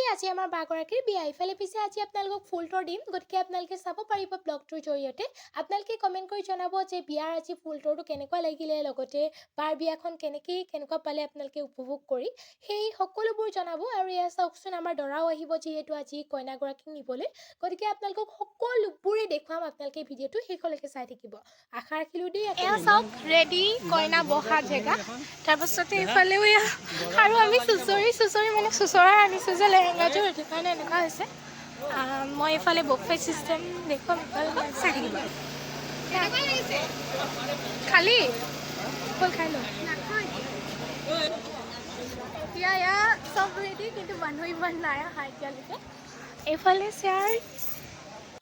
আজি আমাৰ বাগৰাকীৰ বিয়া ইফালে পিছে আজি আপোনালোকক ফুল টৰ দিম গতিকে আপোনালোকে চাব পাৰিব ব্লগটোৰ জৰিয়তে আপোনালোকে কমেন্ট কৰি জনাব যে বিয়াৰ আজি ফুল টৰটো কেনেকুৱা লাগিলে লগতে বাৰ বিয়াখন কেনেকুৱা পালে আপোনালোকে উপভোগ কৰি সেই সকলোবোৰ জনাব আৰু এয়া চাওকচোন আমাৰ দৰাও আহিব যিহেতু আজি কইনাগৰাকীক নিবলৈ গতিকে আপোনালোকক সকলোবোৰে দেখুৱাম আপোনালোকে ভিডিঅ'টো শেষলৈকে চাই থাকিব আশা ৰাখিলো দেই এয়া চাওক ৰেডি কইনা বহা জেগা তাৰপাছতে ইফালেও আৰু আমি চুচৰি মানে চুচৰা আনিছোঁ যে লেহেংগাটো সেইটো কাৰণে এনেকুৱা হৈছে মই ইফালে বফে চিষ্টেম দেখুৱাম ইফালে চাই থাকিব খালি অকল খাই লওঁ এতিয়া এয়া চব ৰেডি কিন্তু মানুহ ইমান নাই অহা এতিয়ালৈকে এইফালে চেয়াৰ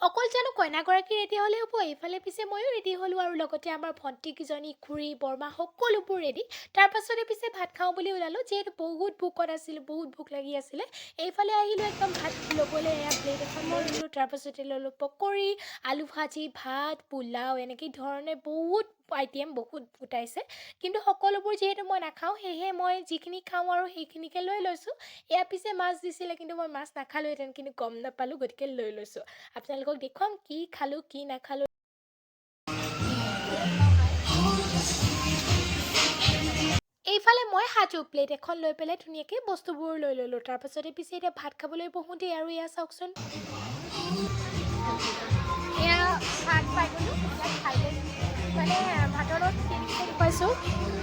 অকল জানো কইনাগৰাকী ৰেডি হ'লে হ'ব এইফালে পিছে ময়ো ৰেডি হ'লোঁ আৰু লগতে আমাৰ ভণ্টিকেইজনী খুৰী বৰমা সকলোবোৰ ৰেডি তাৰপাছতে পিছে ভাত খাওঁ বুলি ওলালোঁ যিহেতু বহুত ভোকত আছিলোঁ বহুত ভোক লাগি আছিলে এইফালে আহিলোঁ একদম ভাত ল'বলৈ এয়া প্লেট এখন মই ল'লোঁ তাৰপাছতে ল'লোঁ পকৰি আলু ভাজি ভাত পোলাও এনেকৈ ধৰণে বহুত আইটেম বহুত গোটাইছে কিন্তু সকলোবোৰ যিহেতু মই নাখাওঁ সেয়েহে মই যিখিনি খাওঁ আৰু সেইখিনিকে লৈ লৈছোঁ এয়া পিছে মাছ দিছিলে কিন্তু মই মাছ নাখালোঁহেঁতেন কিন্তু গম নাপালোঁ গতিকে লৈ লৈছোঁ আপোনালোকক দেখুৱাম কি খালোঁ কি নাখালোঁ এইফালে মই সাজু প্লেট এখন লৈ পেলাই ধুনীয়াকৈ বস্তুবোৰ লৈ ল'লোঁ তাৰপাছতে পিছে এতিয়া ভাত খাবলৈ বহোঁতেই আৰু এয়া চাওকচোন এয়া ভাত পাই গ'লোঁ এতিয়া খাই লৈ মানে ভাতৰ লগত কি পাইছোঁ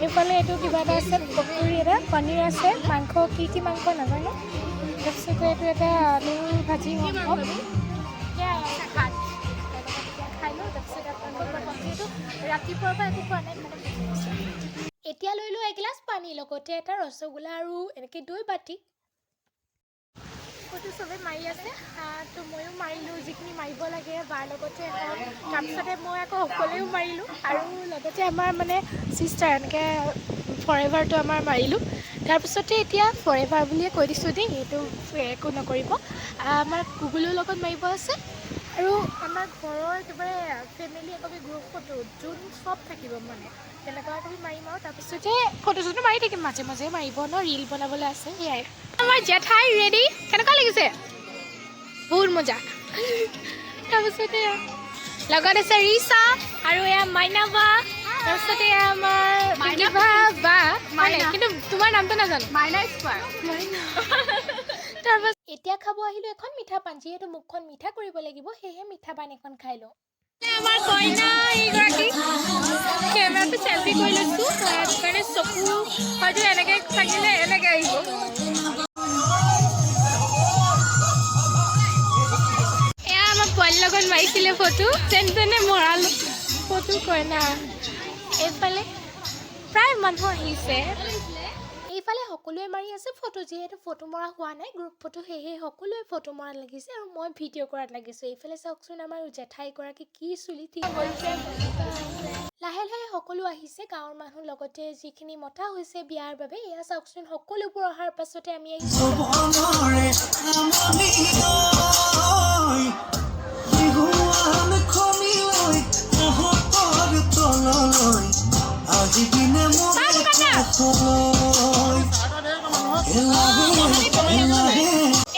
এইফালে এইটো কিবা এটা আছে পকৰি এটা পনীৰ আছে মাংস কি মাংস নাজানো তাৰপিছতে এইটো এটা আলু ভাজি মাংস ভাত খাই লওঁ তাৰপিছত আপোনালোকৰ এইটো ৰাতিপুৱাৰ পৰা একো খোৱা নাই মানে এতিয়া লৈ লওঁ এগিলাচ পানী লগতে এটা ৰসগোল্লা আৰু এনেকৈ দৈ বাতি ফটো চবেই মাৰি আছে তো ময়ো মাৰিলোঁ যিখিনি মাৰিব লাগে বাৰ লগতে তাৰপিছতে মই আকৌ অকলেও মাৰিলোঁ আৰু লগতে আমাৰ মানে চিষ্টাৰ এনেকৈ ফৰএভাৰটো আমাৰ মাৰিলোঁ তাৰপিছতে এতিয়া ফৰএভাৰ বুলিয়ে কৈ দিছোঁ দেই এইটো একো নকৰিব আমাৰ গুগলৰ লগত মাৰিব আছে আৰু আমাৰ ঘৰৰ একেবাৰে ফেমিলি একেবাৰে গ্ৰুপ ফটো যোন চব থাকিব মানে তেনেকুৱা কৰি মাৰিম আৰু তাৰপিছতে ফটো চটো মাৰি থাকিম মাজে মাজে মাৰিব ন ৰীল বনাবলৈ আছে সেয়াই আমাৰ জেঠাই ৰেডি কেনেকুৱা লাগিছে বহুত মজা তাৰপিছতে লগত আছে ৰিচা আৰু এয়া মাইনা বা তাৰপিছতে এয়া আমাৰ বা মানে কিন্তু তোমাৰ নামটো নাজানো মাইনা স্কোৱাৰ তাৰপাছত এতিয়া খাব আহিলোঁ এখন মিঠা পান যিহেতু মুখখন মিঠা কৰিব লাগিব সেয়েহে মিঠা পান এখন খাই লওঁ আমাৰ কইনা এইগৰাকী কেমেৰাটো চেলফি কৰি লৈছোঁ সেইটো কাৰণে চকু হয়তো এনেকৈ থাকিলে এনেকৈ আহিব এয়া আমাৰ পোৱালীৰ লগত মাৰিছিলে ফটো যেনে মৰালোঁ ফটো কইনা এইফালে প্ৰায় মানুহ আহিছে এইফালে সকলোৱে মাৰি আছে ফটো যিহেতু ফটো মৰা হোৱা নাই গ্ৰুপ ফটো সেয়েহে সকলোৱে ফটো মৰাত লাগিছে আৰু মই ভিডিঅ' কৰাত লাগিছোঁ এইফালে চাওকচোন আমাৰ জেঠাইগৰাকী কি চুলি ঠিক কৰিছে লাহে লাহে সকলো আহিছে গাঁৱৰ মানুহ লগতে যিখিনি মতা হৈছে বিয়াৰ বাবে এয়া চাওকচোন সকলোবোৰ অহাৰ পাছতে আমি আহিছোঁ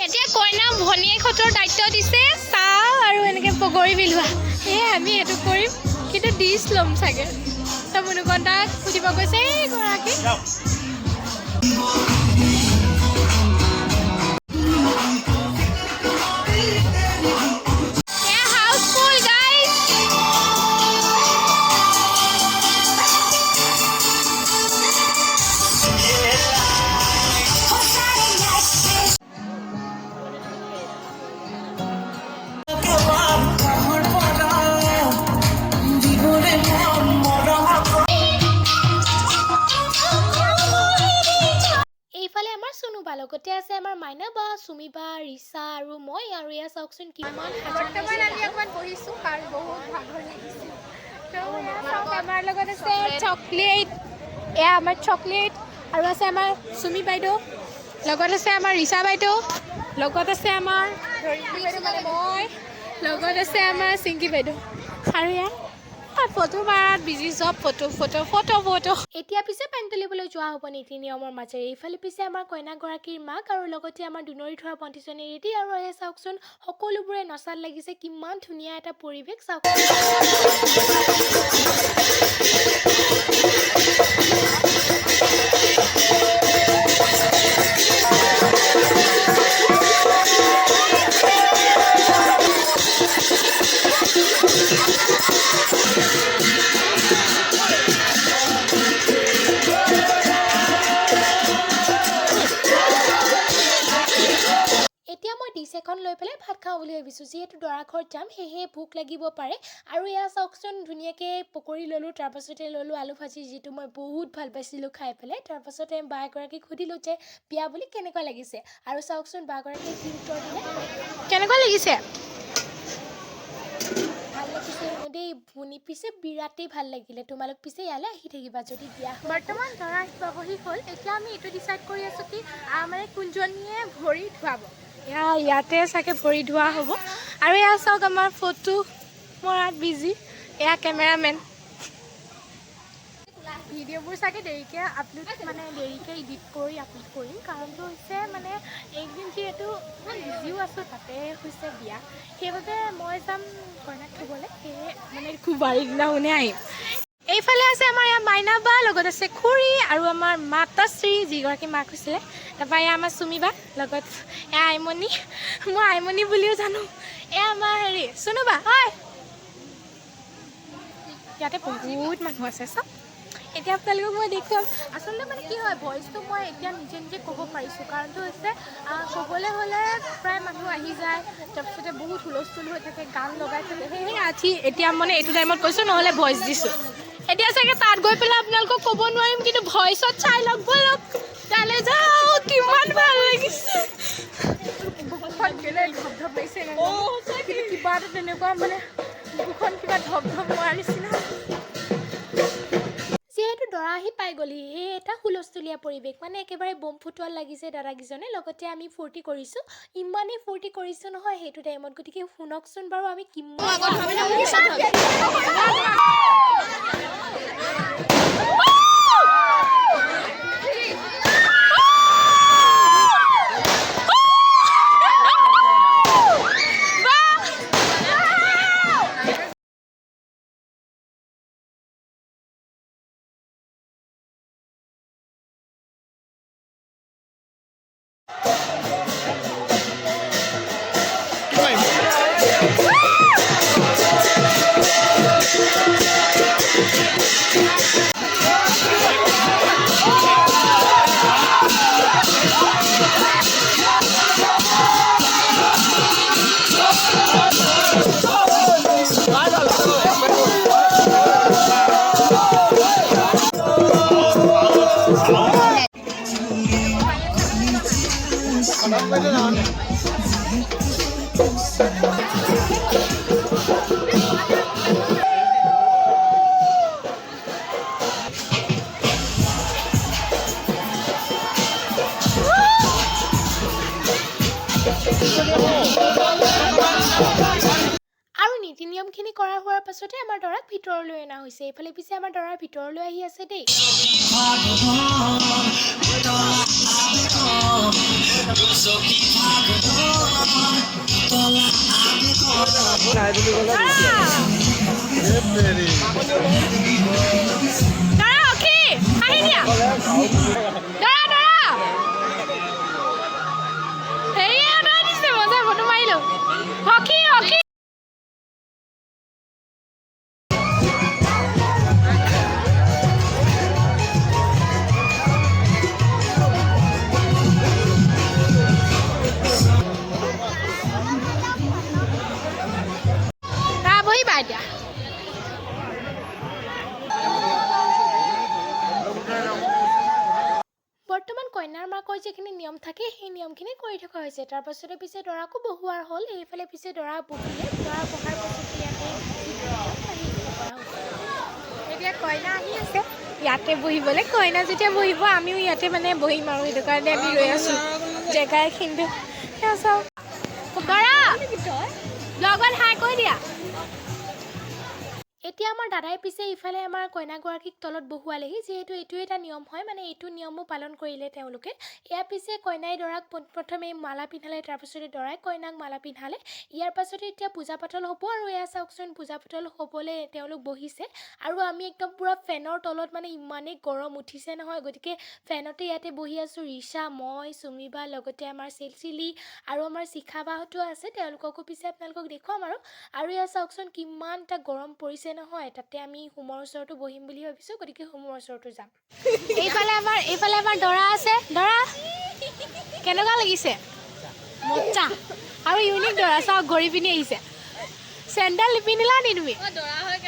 এতিয়া কইনা ভনীয়েকহঁতৰ দায়িত্ব দিছে চাহ আৰু এনেকৈ পকৰি বিলোৱা সেয়ে আমি এইটো কৰিম কিন্তু ডিছ ল'ম চাগে ত মনুকন্দাক সুধিব গৈছে এইগৰাকী লগতে আছে আমাৰ মাইনা বা চুমি বা ৰিচা আৰু মই আৰু এয়া চাওকচোন কিমান বৰ্তমান আমি অকণমান বহিছোঁ আৰু বহুত ভাগৰ লাগিছে আমাৰ লগত আছে চকলেট এয়া আমাৰ চকলেট আৰু আছে আমাৰ চুমি বাইদেউ লগত আছে আমাৰ ৰিচা বাইদেউ লগত আছে আমাৰ মই লগত আছে আমাৰ চিংকি বাইদেউ আৰু এয়া ফটো মাৰাত বিজি চব ফটো ফটো ফটো ফটো। এতিয়া পিছে পেন তুলিবলৈ যোৱা হ'ব নীতি নিয়মৰ মাজেৰে। এইফালে পিছে আমাৰ কইনাগৰাকীৰ মাক আৰু লগতে আমাৰ দুনৰি থোৱা ভণ্টিজনী ৰেডি। আৰু এই চাওকচোন সকলোবোৰে নচাত লাগিছে, কিমান ধুনীয়া এটা পৰিৱেশ চাওক। এতিয়া মই ডিছ এখন লৈ পেলাই ভাত খাওঁ বুলি ভাবিছোঁ, যিহেতু দৰা ঘৰত যাম সেয়েহে ভোক লাগিব পাৰে। আৰু এয়া চাওকচোন ধুনীয়াকৈ পকৰি ল'লোঁ, তাৰপাছতে ল'লোঁ আলু ভাজি, যিটো মই বহুত ভাল পাইছিলোঁ খাই পেলাই। তাৰপাছতে বা এগৰাকীক সুধিলোঁ যে বিয়া বুলি কেনেকুৱা লাগিছে, আৰু চাওকচোন বা এগৰাকীয়ে কি উত্তৰ দিলে। কেনেকুৱা লাগিছে? ভাল লাগিছে হেনো দেই, শুনি পিছে বিৰাটেই ভাল লাগিলে। তোমালোক পিছে ইয়ালৈ আহি থাকিবা যদি বিয়া। বৰ্তমান দৰা আহি পাবহি হ'ল। এতিয়া আমি এইটো ডিচাইড কৰি আছোঁ কি মানে কোনজনীয়ে ভৰি ধুৱাব। ইয়াতে চাগে ভৰি ধোৱা হ'ব। আৰু এয়া চাওক আমাৰ ফটো মৰাত বিজি, এয়া কেমেৰামেন। ভিডিঅ'বোৰ চাগে দেৰিকৈ আপলোড দেৰিকৈ এডিট কৰি আপলোড কৰিম, কাৰণটো হৈছে এইকেইদিন যিহেতু মই বিজিও আছোঁ, তাতে হৈছে বিয়া, সেইবাবে মই যাম কইনাক থ'বলৈ, সেয়ে খুবাৰীৰ দিনাখনে আহিম। এইফালে আছে আমাৰ ইয়াৰ মাইনা বা, লগত আছে খুৰী আৰু আমাৰ মাতাশ্ৰী, যিগৰাকী মাক হৈছিলে। তাৰপৰা এয়া আমাৰ চুমি বা, লগত এয়া আইমণি, মই আইমণি বুলিও জানো। এয়া আমাৰ চুনু বা, হয়। ইয়াতে বহুত মানুহ আছে চাওক। এতিয়া আপোনালোকক মই দেখুৱাম। আচলতে কি হয়, ভইচটো মই এতিয়া নিজে নিজে ক'ব পাৰিছোঁ, কাৰণটো হৈছে ক'বলৈ হ'লে প্ৰায় মানুহ আহি যায়, তাৰপিছতে বহুত হুলস্থুল হৈ থাকে, গান লগাই থাকে, সেয়েহে এতিয়া এইটো টাইমত কৈছোঁ, নহ'লে ভইচ দিছোঁ। এতিয়া চাগে তাত গৈ পেলাই আপোনালোকক ক'ব নোৱাৰিম, কিন্তু ভইচত চাই লওক ব'লক। তালৈ যাওঁ, কিমান ভাল লাগিছে। কিবা এটা তেনেকুৱা বুকুখন কিবা ধপ ধপ মৰাৰ নিচিনা। যিহেতু দৰা আহি পাই গ'লহি, সেই এটা হুলস্থুলীয়া পৰিৱেশ, একেবাৰে বম ফুটোৱাল লাগিছে দাদাকেইজনে। লগতে আমি ফূৰ্তি কৰিছোঁ, ইমানেই ফূৰ্তি কৰিছোঁ নহয় সেইটো টাইমত। গতিকে শুনকচোন বাৰু আমি কিমান আৰু নীতি নিয়মখিনি কৰা হোৱাৰ পাছতে আমাৰ দৰাক ভিতৰলৈ অনা হৈছে। এইফালে পিছে আমাৰ দৰাৰ ভিতৰলৈ আহি আছে দেই। বৰ্তমান কইনাৰ মাকৰ যিখিনি নিয়ম থাকে সেই নিয়মখিনি কৰি থকা হৈছে। তাৰপাছতে পিছে দৰাকো বহোৱাৰ হ'ল। এইফালে পিছে দৰা বহিলে, দৰা বহাৰ পাছতে ইয়াতে এতিয়া কইনা আহি আছে ইয়াতে বহিবলৈ। কইনা যেতিয়া বহিব আমিও ইয়াতে বহিম, আৰু সেইটো কাৰণে আমি ৰৈ আছোঁ জেগা এখিনিতে। দৰা লগত হাই কৈ দিয়া। এতিয়া আমাৰ দাদাই পিছে ইফালে আমাৰ কইনাগৰাকীক তলত বহুৱালেহি, যিহেতু এইটো এটা নিয়ম হয়, মানে এইটো নিয়মো পালন কৰিলে তেওঁলোকে। এয়া পিছে কইনাই দৰাক প্ৰথমে মালা পিন্ধালে, তাৰপিছতে দৰাই কইনাক মালা পিন্ধালে। ইয়াৰ পাছতে এতিয়া পূজা পাতল হ'ব আৰু এয়া চাওকচোন পূজা পাতল হ'বলৈ তেওঁলোক বহিছে। আৰু আমি একদম পূৰা ফেনৰ তলত, মানে ইমানেই গৰম উঠিছে নহয়, গতিকে ফেনতে ইয়াতে বহি আছোঁ। ৰিচা, মই, চুমিবা, লগতে আমাৰ চিলচিলি আৰু আমাৰ শিখা বাহঁতো আছে, তেওঁলোককো পিছে আপোনালোকক দেখুৱাম আৰু এয়া চাওকচোন কিমান এটা গৰম পৰিছে নহয়। তাতে আমি হোমৰ ওচৰতো বহিম বুলি ভাবিছোঁ, গতিকে হোমৰ ওচৰতো যাম। এইফালে আমাৰ দৰা আছে। দৰা কেনেকুৱা লাগিছে? মজা আৰু ইউনিক দৰা, চাওক ঘূৰি পিনি আহিছে। চেণ্ডেল নিপিন্ধিলা নি তুমি?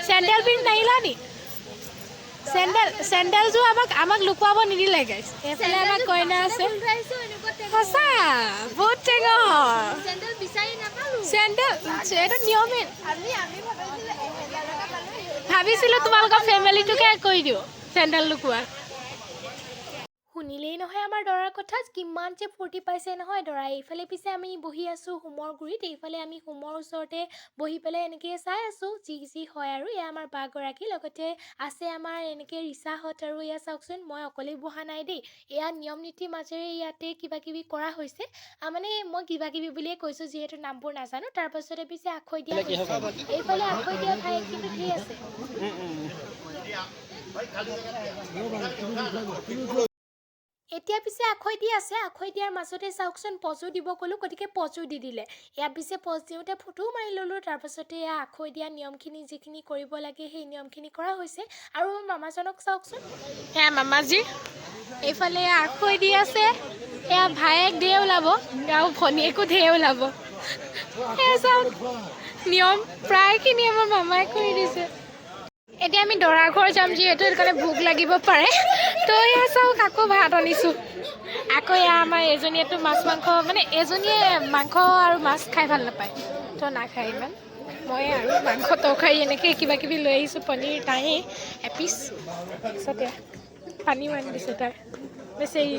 চেণ্ডেল পিন্ধি নাহিলা নি? চেণ্ডেলযোৰ আমাক লুকুৱাব নিদিলে গাইছ। এইফালে আমাৰ কইনা আছে। সঁচা বহুত টেঙৰ চেণ্ডেল, এইটো নিয়মে। ভাবিছিলোঁ তোমালোকৰ ফেমিলিটোকে কৰি দিওঁ চেণ্ডেল লুকুৱা। শুনিলেই নহয় আমাৰ দৰাৰ কথা, কিমান যে ফূৰ্তি পাইছে নহয় দৰাই। এইফালে পিছে আমি বহি আছোঁ হোমৰ গুৰিত, এইফালে আমি হোমৰ ওচৰতে বহি পেলাই এনেকৈ চাই আছোঁ যি হয় আৰু। এয়া আমাৰ বাগৰাকী, লগতে আছে আমাৰ এনেকৈ ৰিচাহঁত। আৰু এয়া চাওকচোন মই অকলেই বহা নাই দেই, এয়া নিয়ম নীতিৰ মাজেৰে ইয়াতে কিবা কিবি কৰা হৈছে। মানে মই কিবা কিবি বুলিয়ে কৈছোঁ, যিহেতু নামবোৰ নাজানো। তাৰপাছতে পিছে আখৈ দিয়া হৈছে। এইফালে আখৈ দিয়া ঠাই কিন্তু ধেৰ আছে। এতিয়া পিছে আখৈ দি আছে। আখৈ দিয়াৰ মাজতে চাওকচোন পজো দিব ক'লোঁ, গতিকে পজো দি দিলে। এয়া পিছে পজ দিওঁতে ফটোও মাৰি ল'লোঁ। তাৰপাছতে এয়া আখৈ দিয়া নিয়মখিনি যিখিনি কৰিব লাগে সেই নিয়মখিনি কৰা হৈছে। আৰু মামাজনক চাওকচোন, এয়া মামাজী। এইফালে আখৈ দি আছে। এয়া ভায়েক ধেৰ ওলাব আৰু ভনীয়েকো ধেৰ ওলাব। এয়া চাওক নিয়ম প্ৰায়খিনি আমাৰ মামাই কৰি দিছে। এতিয়া আমি দৰা ঘৰ যাম, যিহেতু সেইটো কাৰণে ভোক লাগিব পাৰে। তো এয়া চাওক আকৌ ভাত আনিছোঁ। আকৌ এয়া আমাৰ এজনীয়েতো মাছ মাংস, মানে এজনীয়ে মাংস আৰু মাছ খাই ভাল নাপায়, তো নাখায় ইমান। মই আৰু মাংস তৰকাৰী এনেকৈ কিবা কিবি লৈ আহিছোঁ। পনীৰ তায়েই এপিচ, তাৰপিছতে পানীও আনি দিছোঁ তাই বেচেৰি।